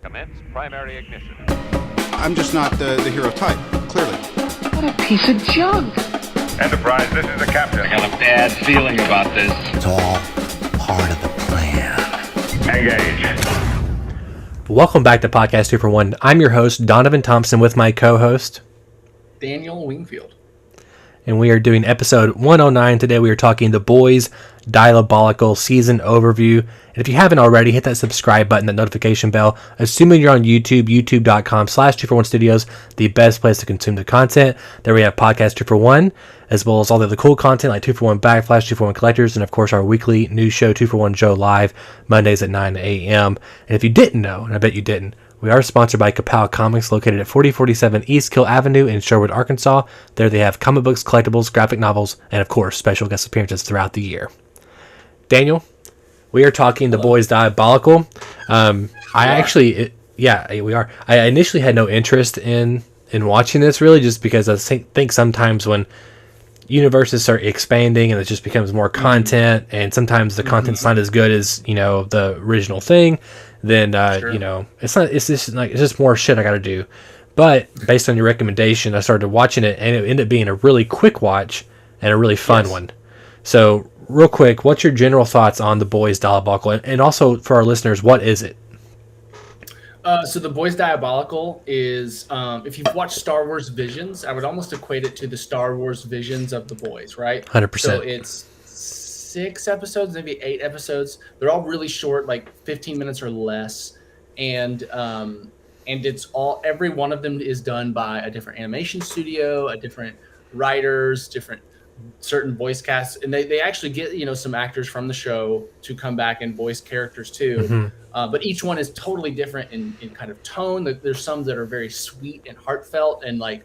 Commence primary ignition. I'm just not the hero type, clearly. What a piece of junk. Enterprise, this is the captain. I got a bad feeling about this. It's all part of the plan. Engage. Welcome back to Podcast 2 for 1. I'm your host, Donovan Thompson, with my co-host, Daniel Wingfield. and we are doing episode 109 today. We are talking The Boys Diabolical season overview. And if you haven't already, hit that subscribe button, that notification bell. Assuming you're on YouTube, youtube.com/2for1studios, the best place to consume the content. There we have Podcast 2 for 1, as well as all the other cool content like 2 for 1 Backflash, 2 for 1 Collectors, and of course our weekly news show, 2 for 1 Joe Live, Mondays at 9 a.m. And if you didn't know, and I bet you didn't, we are sponsored by Kapow Comics, located at 4047 East Kill Avenue in Sherwood, Arkansas. There they have comic books, collectibles, graphic novels, and of course special guest appearances throughout the year. Daniel, we are talking The Boys Diabolical. We are. I initially had no interest in watching this, really, just because I think sometimes when universes start expanding and it just becomes more content, and sometimes the content's not as good as the original thing, then it's just more shit I got to do. But based on your recommendation, I started watching it, and it ended up being a really quick watch and a really fun one. So, real quick, what's your general thoughts on The Boys Diabolical? And also, for our listeners, what is it? So The Boys Diabolical is, if you've watched Star Wars Visions, I would almost equate it to the Star Wars Visions of The Boys, right? 100%. So it's 6 episodes, maybe 8 episodes. They're all really short, like 15 minutes or less. And it's all, every one of them is done by a different animation studio, a different writers, different certain voice casts, and they actually get some actors from the show to come back and voice characters too. But each one is totally different in kind of tone. There's some that are very sweet and heartfelt and like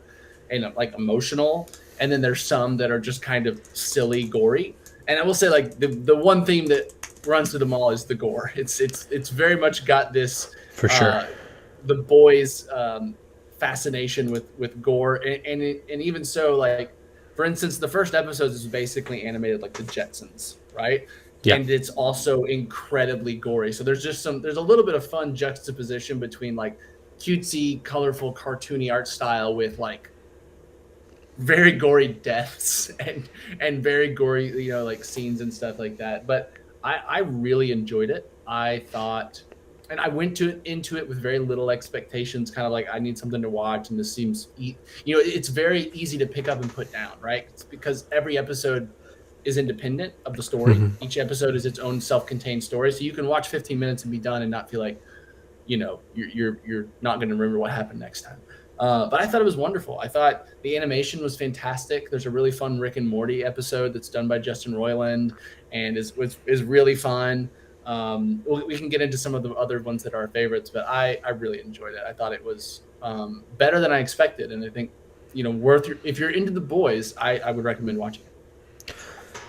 emotional, and then there's some that are just kind of silly, gory. And I will say, like, the one theme that runs through them all is the gore. It's very much got this, for sure, the Boys fascination with gore, and even so, like, for instance, the first episode is basically animated like the Jetsons, right? Yeah. And it's also incredibly gory. So there's a little bit of fun juxtaposition between like cutesy, colorful, cartoony art style with like very gory deaths and very gory, like scenes and stuff like that. But I really enjoyed it. I thought, and I went into it with very little expectations, kind of like, I need something to watch, and this seems, it's very easy to pick up and put down, right? It's because every episode is independent of the story. Mm-hmm. Each episode is its own self-contained story, so you can watch 15 minutes and be done and not feel like, you're not going to remember what happened next time. But I thought it was wonderful. I thought the animation was fantastic. There's a really fun Rick and Morty episode that's done by Justin Roiland and is really fun. We can get into some of the other ones that are our favorites, but I really enjoyed it. I thought it was better than I expected, and I think if you're into The Boys, I would recommend watching it.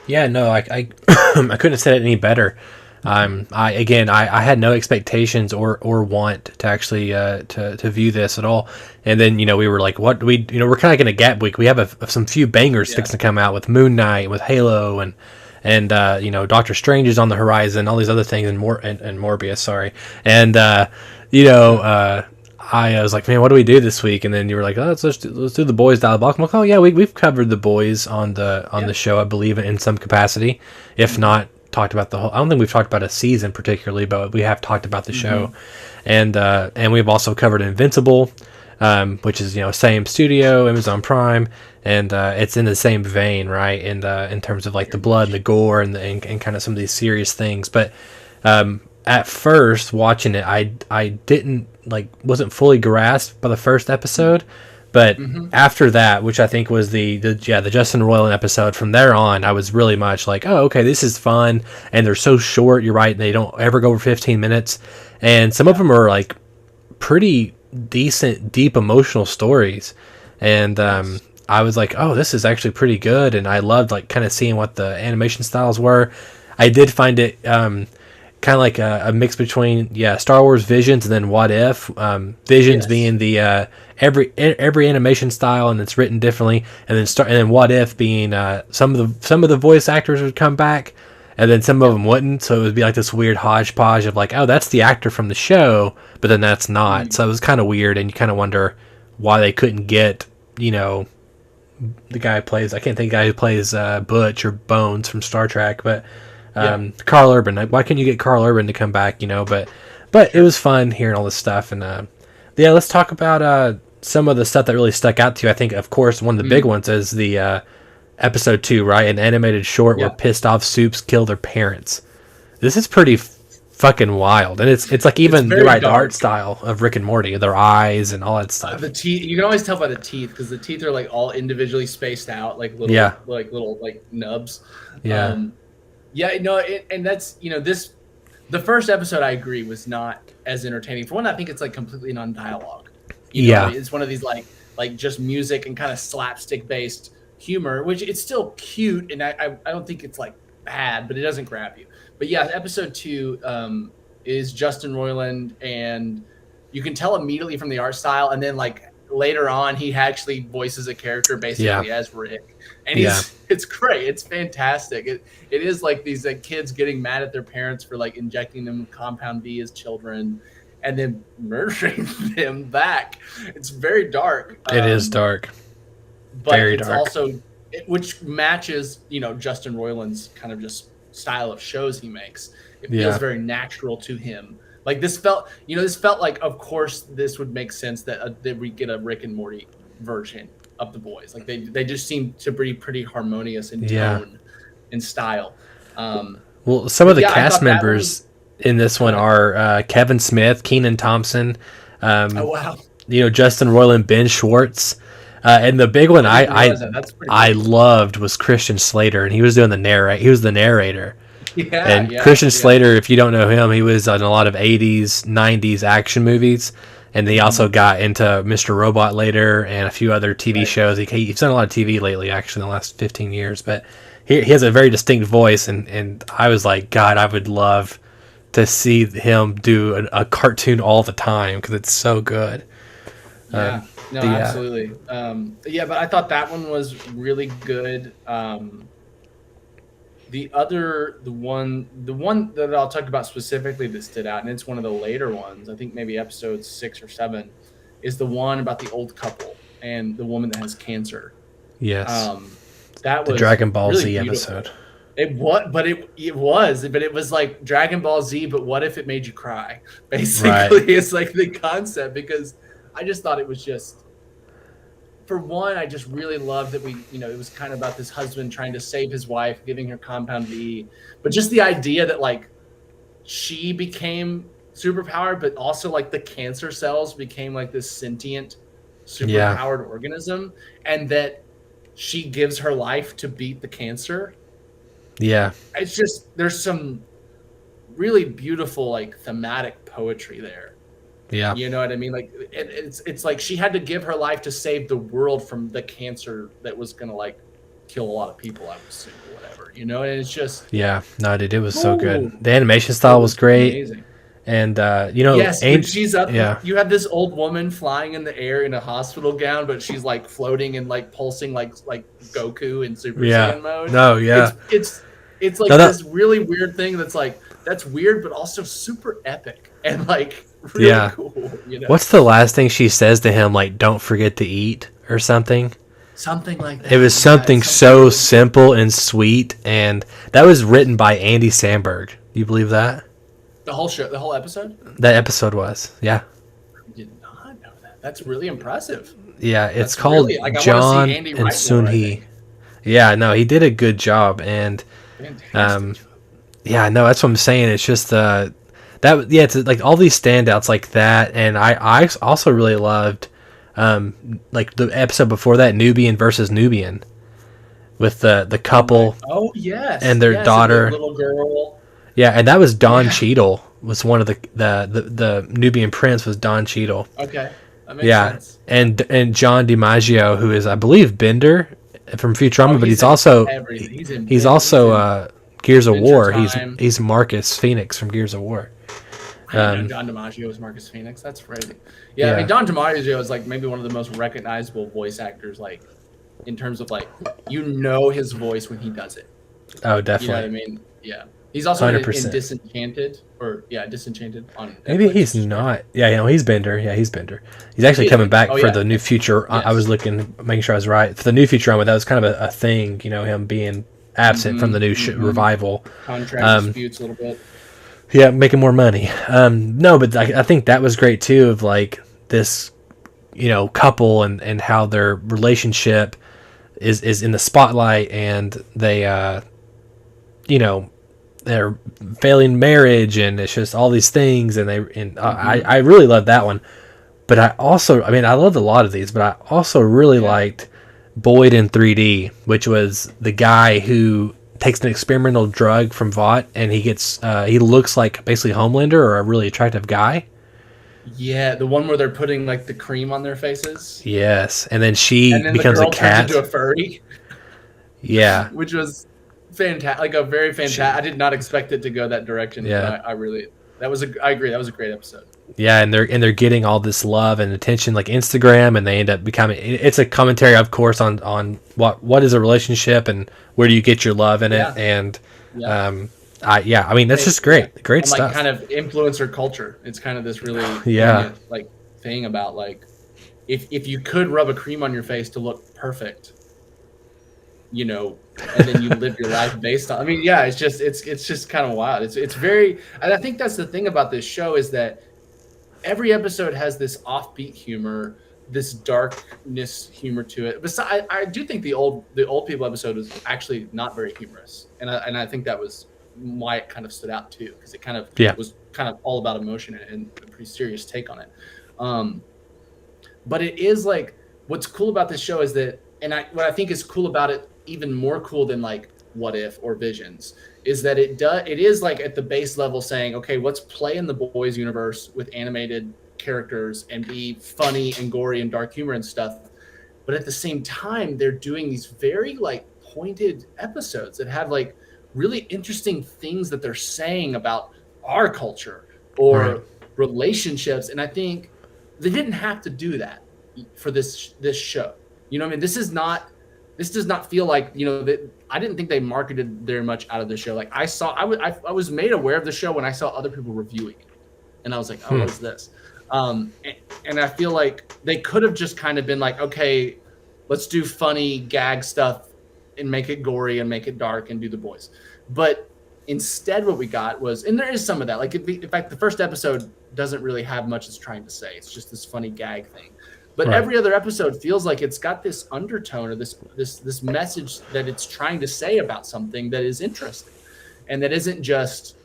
Yeah, no, I I couldn't have said it any better. I had no expectations or want to actually to view this at all, and then we were like, what do we we're kind of like in a gap week. We have some few bangers fixing to come out with Moon Knight, with Halo, and Doctor Strange is on the horizon, all these other things, and Morbius, sorry. And I was like, man, what do we do this week? And then you were like, let's do The Boys Diabolical. I'm like, oh yeah, we've covered The Boys on the show, I believe, in some capacity, if not talked about the whole. I don't think we've talked about a season particularly, but we have talked about the show, and we've also covered Invincible, which is same studio, Amazon Prime. And it's in the same vein, right? In terms of like the blood and the gore and kind of some of these serious things. But at first watching it, I didn't wasn't fully grasped by the first episode. But after that, which I think was the Justin Roiland episode, from there on, I was really much like, oh, okay, this is fun. And they're so short, you're right, and they don't ever go over 15 minutes. And some of them are like pretty decent, deep emotional stories. And I was like, oh, this is actually pretty good, and I loved kind of seeing what the animation styles were. I did find it kind of like a mix between Star Wars Visions and then What If. Visions being the every animation style, and it's written differently, and then What If being some of the voice actors would come back, and then some of them wouldn't. So it would be like this weird hodgepodge of like, oh, that's the actor from the show, but then that's not. So it was kind of weird, and you kind of wonder why they couldn't get, the guy who plays, I can't think of the guy who plays Butch or Bones from Star Trek, but Carl Urban. Like, why couldn't you get Carl Urban to come back? But it was fun hearing all this stuff, and let's talk about some of the stuff that really stuck out to you. I think, of course, one of the big ones is the episode 2, right? An animated short where pissed off soups kill their parents. This is pretty fucking wild, and it's like even the art style of Rick and Morty, their eyes and all that stuff. The teeth, you can always tell by the teeth, because the teeth are like all individually spaced out, like little like nubs. And that's this. The first episode, I agree, was not as entertaining. For one, I think it's like completely non-dialogue. It's one of these like just music and kind of slapstick based humor, which it's still cute, and I don't think it's like bad, but it doesn't grab you. But yeah, episode 2 is Justin Roiland, and you can tell immediately from the art style, and then like later on he actually voices a character basically as Rick, and it's great. It's fantastic. It is like these kids getting mad at their parents for like injecting them with compound V as children and then murdering them back. It's very dark. It is dark, but very it's dark. Also, which matches Justin Roiland's kind of just style of shows he makes. It feels very natural to him. Like this felt like, of course, this would make sense that we get a Rick and Morty version of the boys. Like they just seem to be pretty harmonious in tone and style. Well, some of the cast members in this one are Kevin Smith, Kenan Thompson, Justin Roiland, Ben Schwartz, and the big one I loved was Christian Slater, and he was doing He was the narrator. Christian Slater, if you don't know him, he was in a lot of 80s, 90s action movies, and he also got into Mr. Robot later and a few other TV shows. He's done a lot of TV lately, actually, in the last 15 years, but he has a very distinct voice, and I was like, God, I would love to see him do a cartoon all the time, because it's so good. Absolutely. But I thought that one was really good. The one that I'll talk about specifically that stood out, and it's one of the later ones, I think maybe episode 6 or 7, is the one about the old couple and the woman that has cancer. Yes. That was the Dragon Ball really Z beautiful. episode. It was like Dragon Ball Z, but what if it made you cry? Basically, it's like the concept, because I just thought it was just, for one, I just really loved that it was kind of about this husband trying to save his wife, giving her compound V, but just the idea that like she became superpowered, but also like the cancer cells became like this sentient, superpowered organism, and that she gives her life to beat the cancer. Yeah. It's just, there's some really beautiful like thematic poetry there. Yeah. You know what I mean? Like it's like she had to give her life to save the world from the cancer that was going to like kill a lot of people, I would assume, or whatever, and it's just. Yeah. No, dude, it was so good. The animation style was great. Amazing. And, yes, when she's up, you have this old woman flying in the air in a hospital gown, but she's like floating and like pulsing like Goku in Super Saiyan mode. No, yeah. It's like this really weird thing that's weird, but also super epic and like really cool. What's the last thing she says to him? Like, don't forget to eat or something? Something like that. It was something so simple and sweet, and that was written by Andy Samberg. Do you believe that? The whole show, the whole episode? That episode was, I did not know that. That's really impressive. Yeah, it's called John and Sun Hee. Yeah, no, he did a good job, and that's what I'm saying. It's just it's like all these standouts like that, and I also really loved like the episode before that, Nubian versus Nubian, with the couple. Oh yes, and their daughter, and the little girl. Yeah, and that was Don Cheadle. Was one of the Nubian prince was Don Cheadle. Okay, that makes sense. And John DiMaggio, who is I believe Bender from Futurama, but he's also Gears of War. He's Marcus Phoenix from Gears of War. I know John DiMaggio was Marcus Phoenix. That's crazy. Yeah, I mean Don DiMaggio is like maybe one of the most recognizable voice actors, like in terms of like his voice when he does it. Oh, definitely. You know what I mean? Yeah, he's also in 100%. Disenchanted, Disenchanted on. Maybe Netflix, he's which is great. not. Yeah, he's Bender. Yeah, he's Bender. He's actually He is coming Bender. back Oh, for yeah. the new future. I was looking, making sure I was right. For the new future, that was kind of a thing, him being absent from the new revival. Contract disputes a little bit. Yeah, making more money. No, but I think that was great too, of like this, couple and how their relationship is in the spotlight, and they, they're failing marriage, and it's just all these things, and I really love that one. But I also, I loved a lot of these, but I also really liked Boyd in 3D, which was the guy who takes an experimental drug from Vought, and he looks like basically Homelander, or a really attractive guy. Yeah, the one where they're putting like the cream on their faces. Yes, and then she And then becomes the girl a cat. turns into a furry. Yeah, Which was fantastic, like a very fantastic. I did not expect it to go that direction. Yeah. But I agree. That was a great episode. yeah, and they're getting all this love and attention, like Instagram, and they end up becoming. It's a commentary, of course, on what is a relationship and where do you get your love in it, and that's just great And, stuff. like kind of influencer culture. It's kind of this really Yeah. like thing about like if you could rub a cream on your face to look perfect, and then you live your life based on. It's just kind of wild. It's very, and I think that's the thing about this show is that every episode has this offbeat humor, this darkness humor to it. But I do think the old people episode was actually not very humorous, and I think that was why it kind of stood out too, because it kind of was kind of all about emotion and a pretty serious take on it. But it is like, what's cool about this show is that, and what I think is cool about it, even more cool than like What If or Visions, is that it is like at the base level saying, okay, let's play in the boys universe with animated characters and be funny and gory and dark humor and stuff. But at the same time, they're doing these very like pointed episodes that have like really interesting things that they're saying about our culture or relationships. And I think they didn't have to do that for this show. This does not feel like, that I didn't think they marketed very much out of the show. Like I was made aware of the show when I saw other people reviewing it, and I was like, oh, what is this? And I feel like they could have just kind of been like, okay, let's do funny gag stuff and make it gory and make it dark and do the boys. But instead what we got was, and there is some of that, like in fact, the first episode doesn't really have much it's trying to say. It's just this funny gag thing. But every other episode feels like it's got this undertone or this message that it's trying to say about something that is interesting, and that isn't just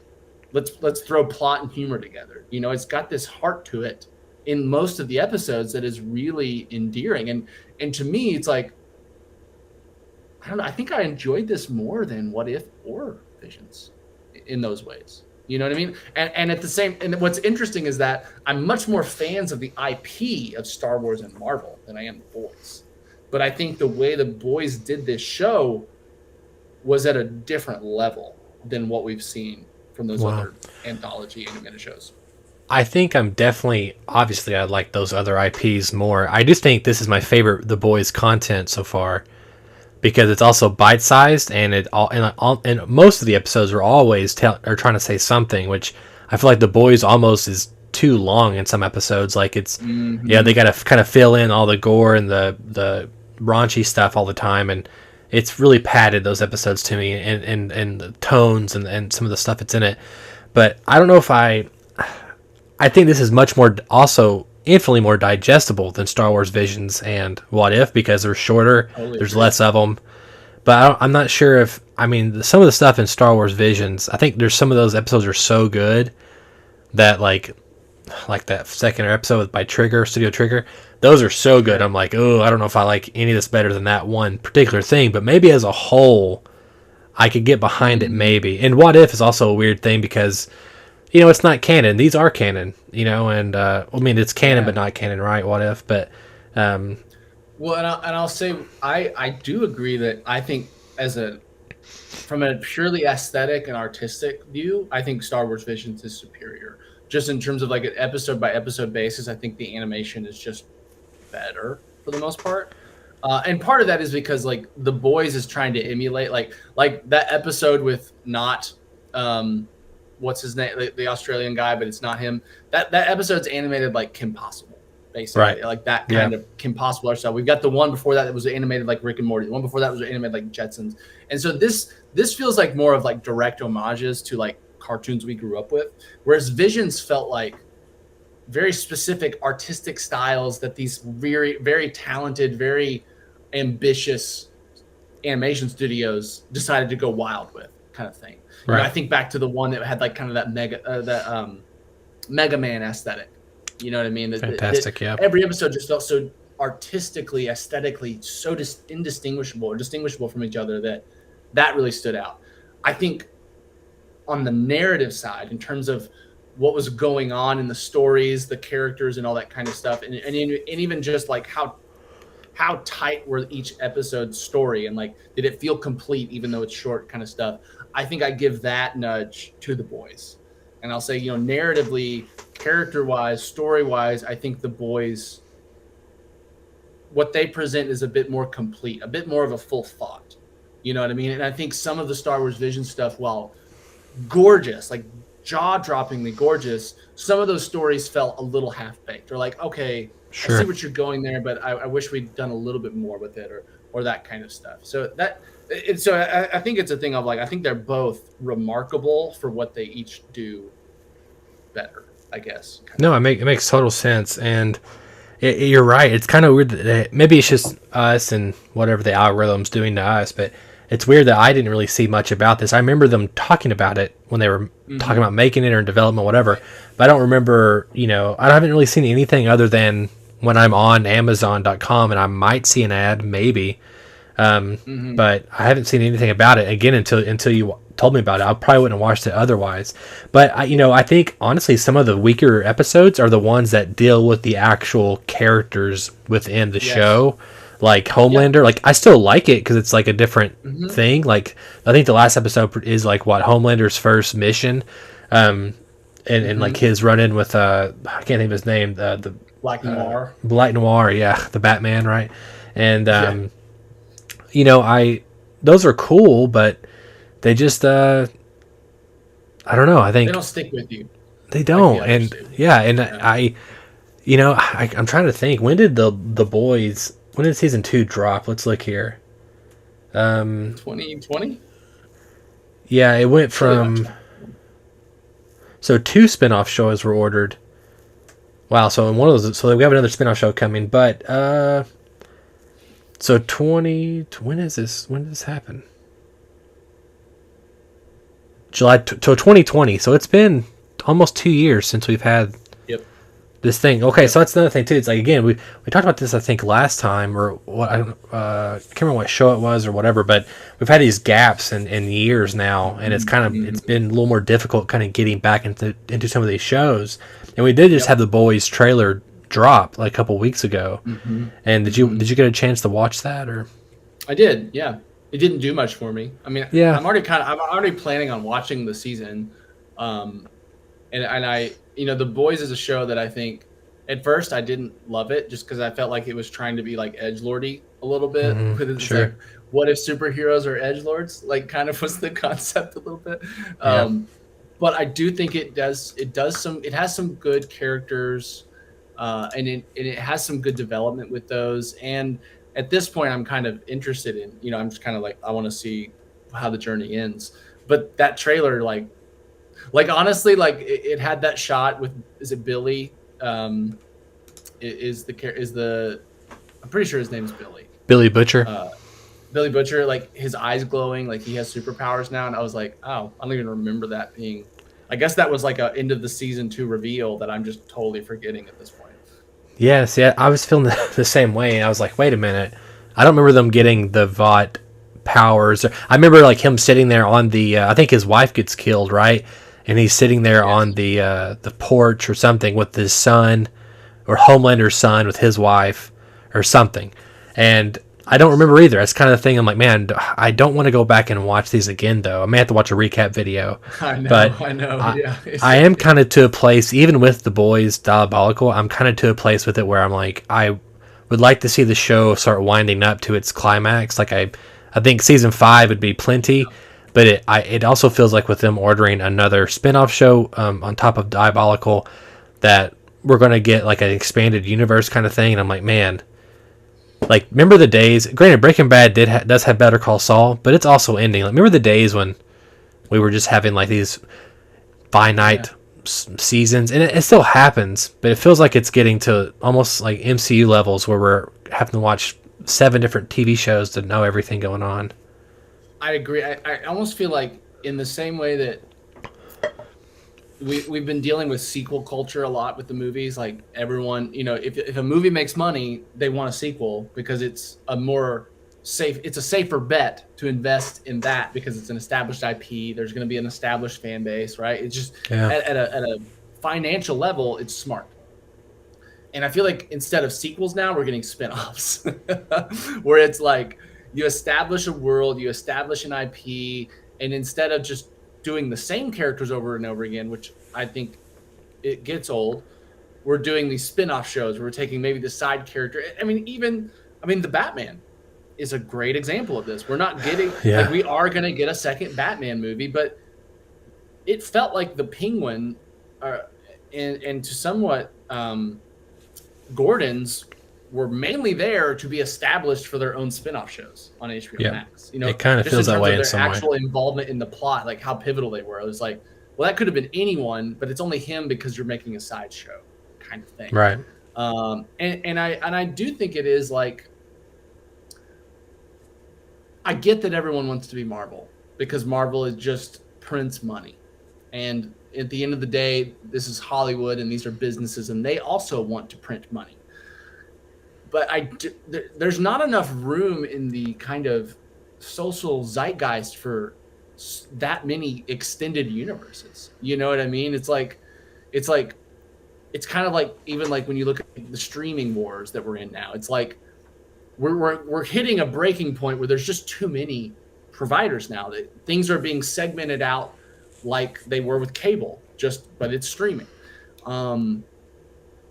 let's throw plot and humor together. It's got this heart to it in most of the episodes that is really endearing. And to me, it's like, I don't know. I think I enjoyed this more than What If or Visions in those ways. You know what I mean? And at the same, and what's interesting is that I'm much more fans of the IP of Star Wars and Marvel than I am the boys. But I think the way the boys did this show was at a different level than what we've seen from those other anthology animated shows. I think obviously I like those other IPs more. I just think this is my favorite The Boys content so far, because it's also bite-sized, and and most of the episodes are always are trying to say something, which I feel like The Boys almost is too long in some episodes. Like it's they got to kind of fill in all the gore and the raunchy stuff all the time, and it's really padded, those episodes, to me, and the tones and some of the stuff that's in it. But I don't know if I think this is much more, also infinitely more digestible than Star Wars Visions and What If, because they're shorter, there's less of them. But I'm not sure if, some of the stuff in Star Wars Visions, I think there's some of those episodes are so good that like that second episode by Studio Trigger, those are so good. I'm like, oh, I don't know if I like any of this better than that one particular thing, but maybe as a whole, I could get behind it maybe. And What If is also a weird thing because, it's not canon. These are canon, and it's canon but not canon, right? What If, but well, and I'll say I do agree that I think from a purely aesthetic and artistic view, I think Star Wars Visions is superior. Just in terms of like an episode by episode basis, I think the animation is just better for the most part. And part of that is because like The Boys is trying to emulate like that episode with not what's his name, the Australian guy, but it's not him. That episode's animated like Kim Possible, basically, Right. like that kind of Kim Possible stuff. We've got the one before that was animated like Rick and Morty. The one before that was animated like Jetsons. And so this feels like more of like direct homages to like cartoons we grew up with, whereas Visions felt like very specific artistic styles that these very, very talented, very ambitious animation studios decided to go wild with, kind of thing. Right. You know, I think back to the one that had like kind of that Mega Man aesthetic. You know what I mean? Fantastic, yeah. Every episode just felt so artistically, aesthetically, so distinguishable from each other that really stood out. I think on the narrative side, in terms of what was going on in the stories, the characters, and all that kind of stuff, and even just like how tight were each episode's story, and like did it feel complete even though it's short, kind of stuff. I think I give that nudge to The Boys, and I'll say, you know, narratively, character-wise, story-wise, I think The Boys, what they present is a bit more complete, a bit more of a full thought. You know what I mean? And I think some of the Star Wars Vision stuff, while gorgeous, like jaw-droppingly gorgeous, some of those stories felt a little half-baked, or like, okay, Sure. I see what you're going there, but I wish we'd done a little bit more with it, or that kind of stuff. So I think it's a thing of like, I think they're both remarkable for what they each do better, I guess. No, it makes total sense, and you're right. It's kind of weird that maybe it's just us and whatever the algorithm's doing to us, but it's weird that I didn't really see much about this. I remember them talking about it when they were talking about making it or in development, whatever, but I don't remember, you know, I haven't really seen anything other than when I'm on Amazon.com and I might see an ad, maybe, but I haven't seen anything about it again until you told me about it. I probably wouldn't have watched it otherwise. But I think honestly, some of the weaker episodes are the ones that deal with the actual characters within the show, like Homelander. Like I still like it because it's like a different thing. Like I think the last episode is like Homelander's first mission, and like his run in with I can't think of his name, the Black Noir. Black Noir, yeah, the Batman, right? And those are cool, but they just I don't know. I think they don't stick with you. They don't, like and I'm trying to think. When did the Boys? When did season 2 drop? Let's look here. 2020. Yeah, it went from. So 2 spin-off shows were ordered. Wow, so in one of those, so we have another spin-off show coming, but so when is this? When did this happen? July 2020. So it's been almost 2 years since we've had this thing. Okay, so that's another thing too. It's like, again, we talked about this I think last time, or what, I can't remember what show it was or whatever, but we've had these gaps in years now, and it's kind of it's been a little more difficult kind of getting back into some of these shows. And we did just have the Boys trailer drop like a couple weeks ago. And did you get a chance to watch that? Or I did, yeah. It didn't do much for me. I mean, yeah, I'm already planning on watching the season, and I, The Boys is a show that I think at first I didn't love it just because I felt like it was trying to be like edgelordy a little bit. It's Sure. like, what if superheroes are edgelords? Like, kind of was the concept a little bit. But I do think it has some good characters, and it has some good development with those. And at this point, I'm kind of interested in, I'm just kind of like, I want to see how the journey ends. But that trailer, like honestly, like it had that shot with, is it Billy? I'm pretty sure his name's Billy. Billy Butcher. Billy Butcher, like his eyes glowing, like he has superpowers now, and I was like, oh, I don't even remember that being. I guess that was like a end of the season 2 reveal that I'm just totally forgetting at this point. Yes, yeah, I was feeling the same way. I was like, wait a minute, I don't remember them getting the Vought powers. I remember like him sitting there on the. I think his wife gets killed, right? And he's sitting there on the porch or something with his son, or Homelander's son with his wife, or something. And I don't remember either. That's kind of the thing. I'm like, man, I don't want to go back and watch these again, though. I may have to watch a recap video. I know. But I know. I am kind of to a place, even with The Boys Diabolical, I'm kind of to a place with it where I'm like, I would like to see the show start winding up to its climax. Like I think season 5 would be plenty. But it also feels like with them ordering another spin-off show on top of Diabolical, that we're going to get like an expanded universe kind of thing. And I'm like, man, like, remember the days, granted Breaking Bad does have Better Call Saul, but it's also ending. Like, remember the days when we were just having like these finite seasons, and it still happens, but it feels like it's getting to almost like MCU levels where we're having to watch 7 different TV shows to know everything going on. I agree. I almost feel like in the same way that we've been dealing with sequel culture a lot with the movies, like everyone, if a movie makes money, they want a sequel because it's a safer bet to invest in that because it's an established IP. There's going to be an established fan base, right? It's just at a financial level, it's smart. And I feel like instead of sequels now, we're getting spin-offs where it's like you establish a world, you establish an IP, and instead of just doing the same characters over and over again, which I think it gets old, we're doing these spin-off shows. We're taking maybe the side character. I mean, the Batman is a great example of this. We're not getting like we are going to get a second Batman movie, but it felt like the Penguin and to somewhat Gordon's were mainly there to be established for their own spin-off shows on HBO Max. It kind of feels that way in some way. Actual involvement in the plot, like how pivotal they were. It was like, well, that could have been anyone, but it's only him because you're making a sideshow kind of thing. Right. And I do think it is like, I get that everyone wants to be Marvel because Marvel is just prints money. And at the end of the day, this is Hollywood and these are businesses and they also want to print money. But there's not enough room in the kind of social zeitgeist for that many extended universes. You know what I mean? It's kind of like even like when you look at the streaming wars that we're in now, it's like we're hitting a breaking point where there's just too many providers now that things are being segmented out like they were with cable, but it's streaming.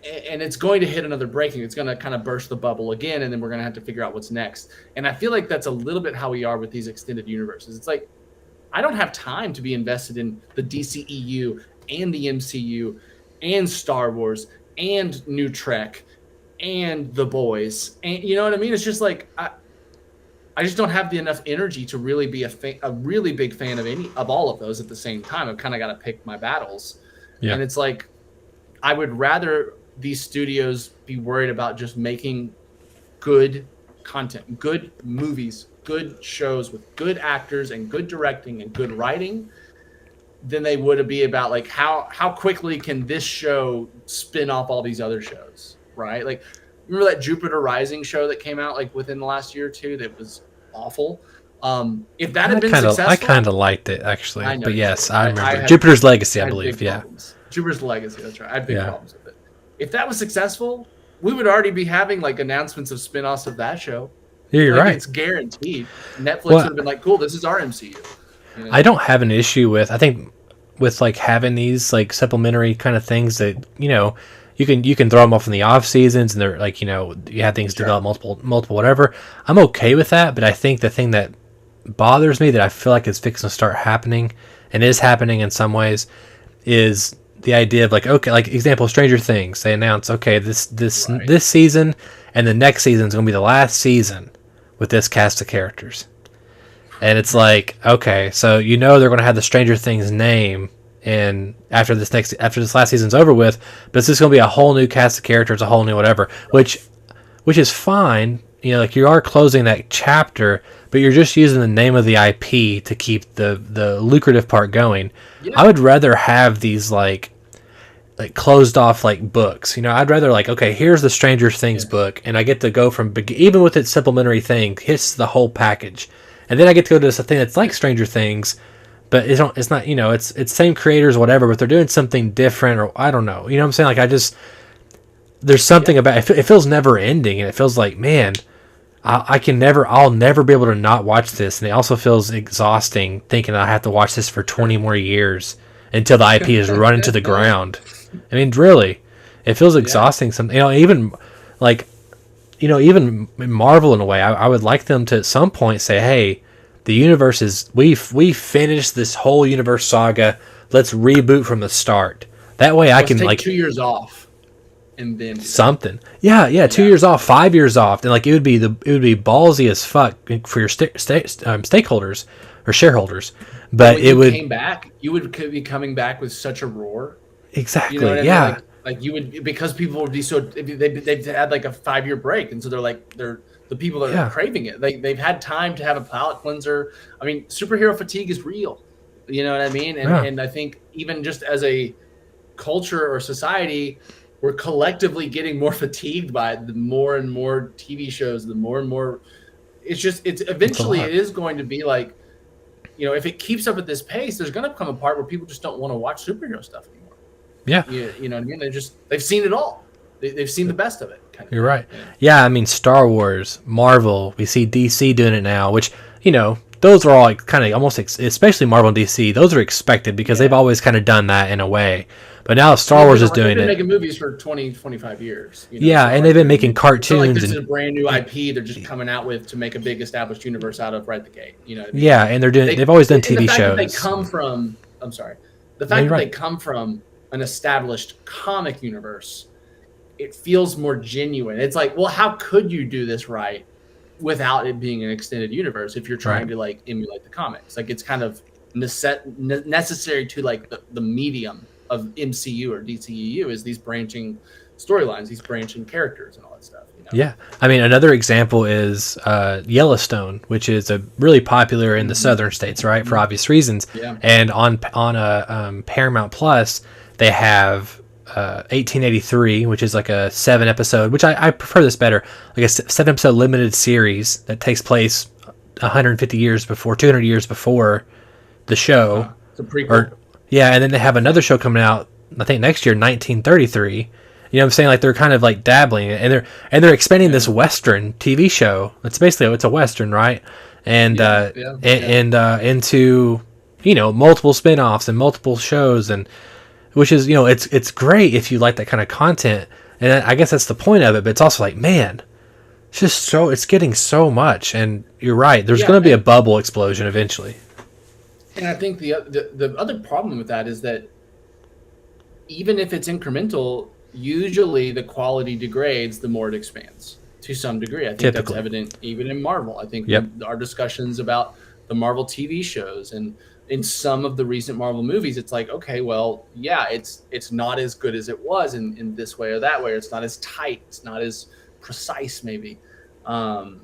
And it's going to hit another breaking. It's going to kind of burst the bubble again, and then we're going to have to figure out what's next. And I feel like that's a little bit how we are with these extended universes. It's like, I don't have time to be invested in the DCEU and the MCU and Star Wars and New Trek and The Boys. And you know what I mean? It's just like, I just don't have enough energy to really be a really big fan of all of those at the same time. I've kind of got to pick my battles. Yeah. And it's like, I would rather these studios be worried about just making good content, good movies, good shows with good actors and good directing and good writing than they would be about like how quickly can this show spin off all these other shows, right? Like, remember that Jupiter Rising show that came out like within the last year or two that was awful? If that had been successful, I kind of liked it actually. I know, but yes, I remember had, Jupiter's Legacy, I believe. Yeah, Jupiter's Legacy. That's right. I had big problems with it. If that was successful, we would already be having like announcements of spin-offs of that show. Yeah, you're right. It's guaranteed. Netflix would have been like, cool, this is our MCU. You know? I don't have an issue with, I think with like having these like supplementary kind of things that, you know, you can throw them off in the off seasons and they're like, you know, you have things develop multiple whatever. I'm okay with that, but I think the thing that bothers me that I feel like is fixing to start happening and is happening in some ways is the idea of like, okay, like example, Stranger Things, they announce, okay, this season and the next season is going to be the last season with this cast of characters. And it's like, okay, so you know they're going to have the Stranger Things name and after this last season's over with, but it's just going to be a whole new cast of characters, a whole new whatever, which is fine. You know, like you are closing that chapter, but you're just using the name of the IP to keep the lucrative part going. Yeah. I would rather have these like closed off like books. You know, I'd rather like, okay, here's the Stranger Things book, and I get to go from even with its supplementary thing, hits the whole package, and then I get to go to this thing that's like Stranger Things, but it's not, you know, it's same creators, whatever, but they're doing something different, or I don't know. You know what I'm saying? Like there's something about it. It feels never ending, and it feels like, man, I'll never be able to not watch this, and it also feels exhausting thinking I have to watch this for 20 more years until the IP is run into the ground. I mean, really, it feels exhausting. Something, you know, even like, you know, even Marvel in a way, I would like them to at some point say, hey, the universe is we finished this whole universe saga. Let's reboot from the start. That way I can take like 2 years off and then something. Yeah, 2 years off, 5 years off, and like it would be ballsy as fuck for your stakeholders or shareholders. But when it would came back, you would be coming back with such a roar. exactly. You know what I mean? Yeah. Like you would, because people would be so they've had like a 5-year break, and so they're the people that are craving it. They've had time to have a palate cleanser. I mean, superhero fatigue is real. You know what I mean? And I think even just as a culture or society, we're collectively getting more fatigued by the more and more TV shows, the more and more. It's eventually it is going to be like, you know, if it keeps up at this pace, there's going to come a part where people just don't want to watch superhero stuff anymore. Yeah. You know what I mean? They've seen it all. They've seen the best of it. You're right. Yeah, I mean, Star Wars, Marvel, we see DC doing it now, which, you know, those are all like kind of almost, especially Marvel and DC, those are expected because they've always kind of done that in a way. But now Star Wars is doing it. They've been making movies for 20, 25 years. You know? Yeah, and they've been making cartoons. Like this is a brand new IP they're just coming out with to make a big established universe out of right the gate. You know what I mean? Yeah, and they've always done TV shows. They come from, I'm sorry, the fact that they come from an established comic universe, it feels more genuine. It's like, well, how could you do this right without it being an extended universe if you're trying to like emulate the comics? Like it's kind of necessary to like the medium of MCU or DCEU is these branching storylines, these branching characters and all that stuff. You know? Yeah. I mean, another example is Yellowstone, which is really popular in the southern states, right? For obvious reasons. Yeah. And on Paramount Plus, they have 1883, which is like a 7-episode, which I prefer this better, like a 7-episode limited series that takes place 150 years before, 200 years before the show. It's a prequel. And then they have another show coming out, I think next year, 1933. You know what I'm saying? Like they're kind of like dabbling, and they're expanding this Western TV show. It's basically it's a Western, right? And into, you know, multiple spin-offs and multiple shows, and which is, you know, it's great if you like that kind of content, and I guess that's the point of it. But it's also like, man, it's getting so much, and you're right. There's going to be a bubble explosion eventually. And I think the other problem with that is that even if it's incremental, usually the quality degrades the more it expands to some degree. I think that's evident even in Marvel. I think our discussions about the Marvel TV shows and in some of the recent Marvel movies, it's like, okay, well, yeah, it's not as good as it was in this way or that way. Or it's not as tight. It's not as precise, maybe. And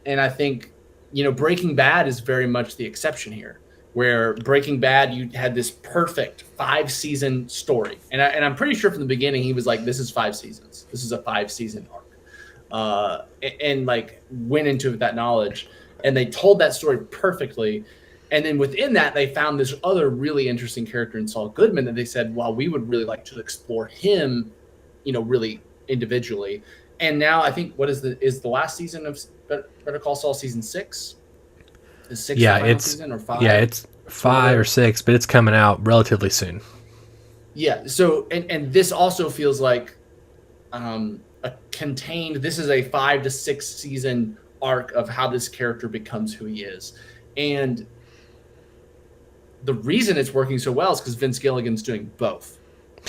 I think, you know, Breaking Bad is very much the exception here, where Breaking Bad, you had this perfect 5-season story. And I'm pretty sure from the beginning, he was like, this is 5 seasons. This is a 5-season arc. And like went into that knowledge. And they told that story perfectly. And then within that, they found this other really interesting character in Saul Goodman that they said, well, we would really like to explore him, you know, really individually. And now I think is the last season of Better Call Saul season 6? Is 6 the final season or 5? Yeah, it's 5 or 6, but it's coming out relatively soon. Yeah. So and this also feels like a contained. This is a 5 to 6 season arc of how this character becomes who he is, and the reason it's working so well is because Vince Gilligan's doing both.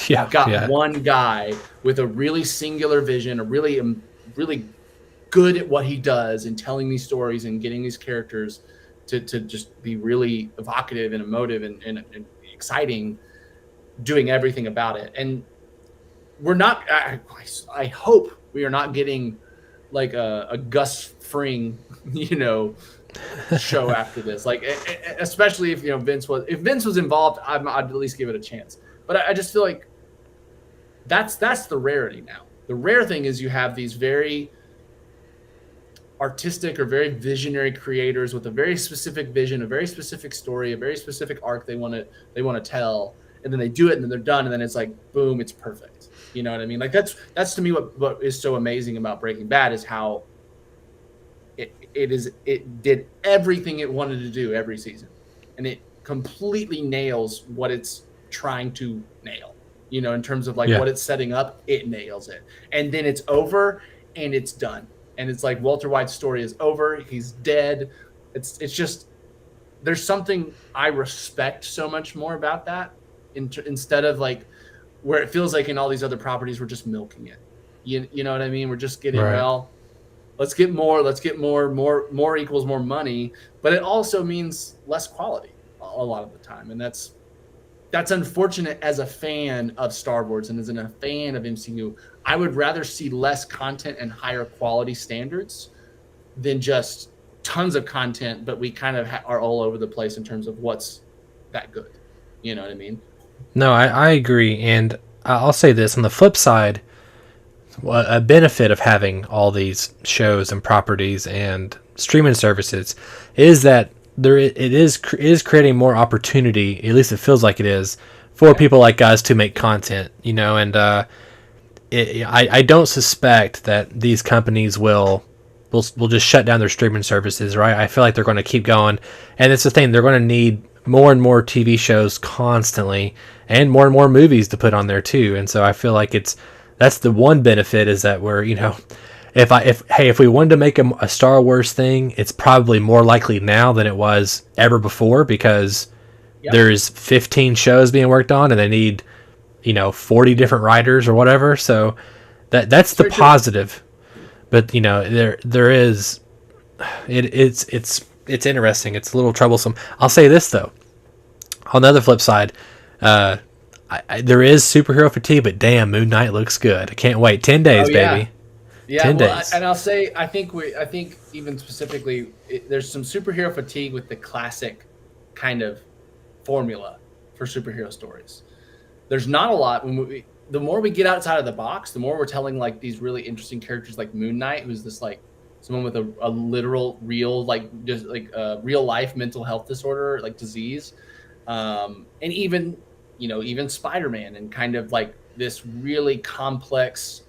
Yeah, I've got one guy with a really singular vision, a really good at what he does and telling these stories and getting these characters to just be really evocative and emotive and exciting, doing everything about it. And we're not, I hope we are not getting like a Gus Fring, you know, show after this, like especially if, you know, Vince was involved, I'd at least give it a chance. But I just feel like that's the rarity now. The rare thing is you have these very artistic or very visionary creators with a very specific vision, a very specific story, a very specific arc they want to tell, and then they do it and then they're done, and then it's like boom, it's perfect. You know what I mean? Like that's to me what is so amazing about Breaking Bad is how it did everything it wanted to do every season, and it completely nails what it's trying to nail, you know, in terms of like what it's setting up. It nails it, and then it's over and it's done, and it's like Walter White's story is over, he's dead. It's just there's something I respect so much more about that instead of like where it feels like in all these other properties we're just milking it. You know what I mean? We're just getting well. Let's get more. More equals more money, but it also means less quality a lot of the time, and that's unfortunate as a fan of Star Wars and as a fan of MCU. I would rather see less content and higher quality standards than just tons of content, but we kind of are all over the place in terms of what's that good. You know what I mean? No, I agree. And I'll say this on the flip side, a benefit of having all these shows and properties and streaming services is that it is creating more opportunity, at least it feels like it is, for people like us to make content, and I don't suspect that these companies will just shut down their streaming services, right? I feel like they're going to keep going, and it's the thing, they're going to need more and more TV shows constantly and more movies to put on there too, and so I feel like that's the one benefit, is that we're, if we wanted to make a Star Wars thing, it's probably more likely now than it was ever before, because there's 15 shows being worked on and they need 40 different writers or whatever, so that's the positive. But there is it's interesting, it's a little troublesome. I'll say this though, on the other flip side, there is superhero fatigue, but damn, Moon Knight looks good. I can't wait. 10 days, baby. Yeah, 10 days. And I'll say, I think even specifically, there's some superhero fatigue with the classic kind of formula for superhero stories. There's not a lot the more we get outside of the box, the more we're telling like these really interesting characters like Moon Knight, who's this like someone with a literal, real, like just like real life mental health disorder, like disease, and even Spider-Man, and kind of like this really complex,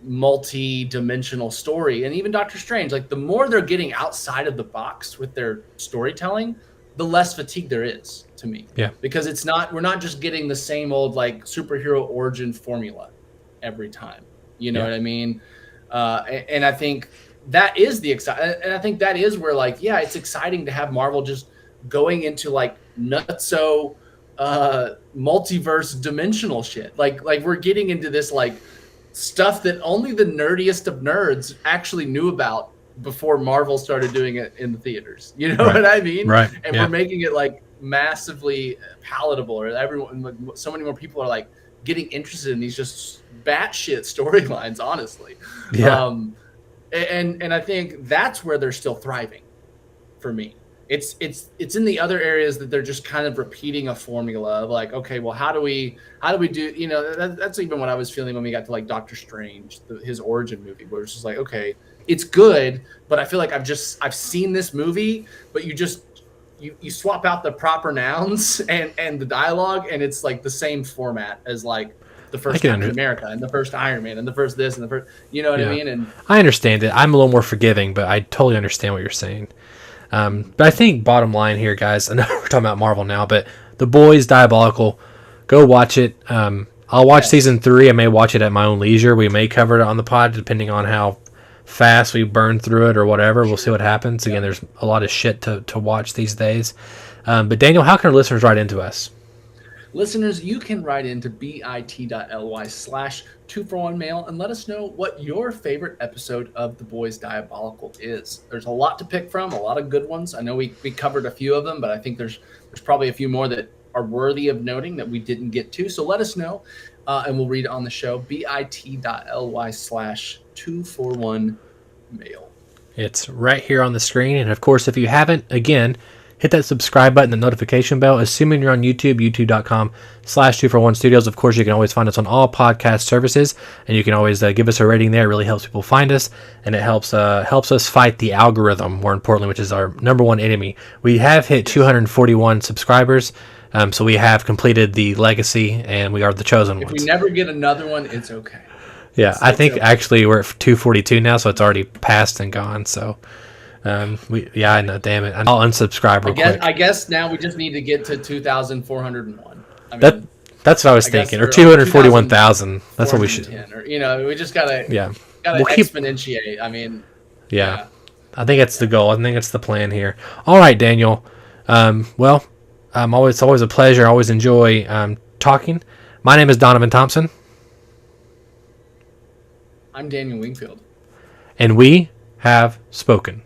multi-dimensional story, and even Doctor Strange. Like the more they're getting outside of the box with their storytelling, the less fatigue there is to me. Yeah, because we're not just getting the same old like superhero origin formula every time. You know what I mean? And I think that is the and I think that is where like, it's exciting to have Marvel just going into like nutso multiverse dimensional shit. Like we're getting into this like stuff that only the nerdiest of nerds actually knew about before Marvel started doing it in the theaters. You know what I mean? Right. And we're making it like massively palatable, or everyone, so many more people are like getting interested in these just batshit storylines, honestly. Yeah. And I think that's where they're still thriving for me. It's in the other areas that they're just kind of repeating a formula of like, okay, well, how do we do, that's even what I was feeling when we got to like Doctor Strange, his origin movie, where it's just like, okay, it's good, but I feel like I've seen this movie, but you swap out the proper nouns and the dialogue, and it's like the same format as like the first Captain America and the first Iron Man and the first this and the first, you know what I mean? And I understand it. I'm a little more forgiving, but I totally understand what you're saying. But I think bottom line here, guys, I know we're talking about Marvel now, but The Boys, Diabolical, go watch it. I'll watch season 3. I may watch it at my own leisure. We may cover it on the pod, depending on how fast we burn through it or whatever. We'll see what happens. Again, there's a lot of shit to watch these days. But Daniel, how can our listeners write into us? Listeners, you can write into bit.ly/241mail and let us know what your favorite episode of The Boys Diabolical is. There's a lot to pick from, a lot of good ones. I know we covered a few of them, but I think there's probably a few more that are worthy of noting that we didn't get to. So let us know, and we'll read it on the show. bit.ly/241mail. It's right here on the screen. And of course, if you haven't, again, hit that subscribe button, the notification bell, assuming you're on YouTube, youtube.com/241studios. Of course, you can always find us on all podcast services, and you can always give us a rating there. It really helps people find us, and it helps us fight the algorithm, more importantly, which is our number one enemy. We have hit 241 subscribers, so we have completed the legacy, and we are the chosen ones. If we never get another one, it's okay. Yeah, I think actually we're at 242 now, so it's already passed and gone, so... I know, damn it. I'll unsubscribe real quick. I guess now we just need to get to 2,401. I mean, that's what I was thinking, or 241,000. That's what we should. Or, we just gotta exponentiate. I mean, I think that's the goal. I think that's the plan here. All right, Daniel. It's always a pleasure. I always enjoy talking. My name is Donovan Thompson. I'm Daniel Wingfield. And we have spoken.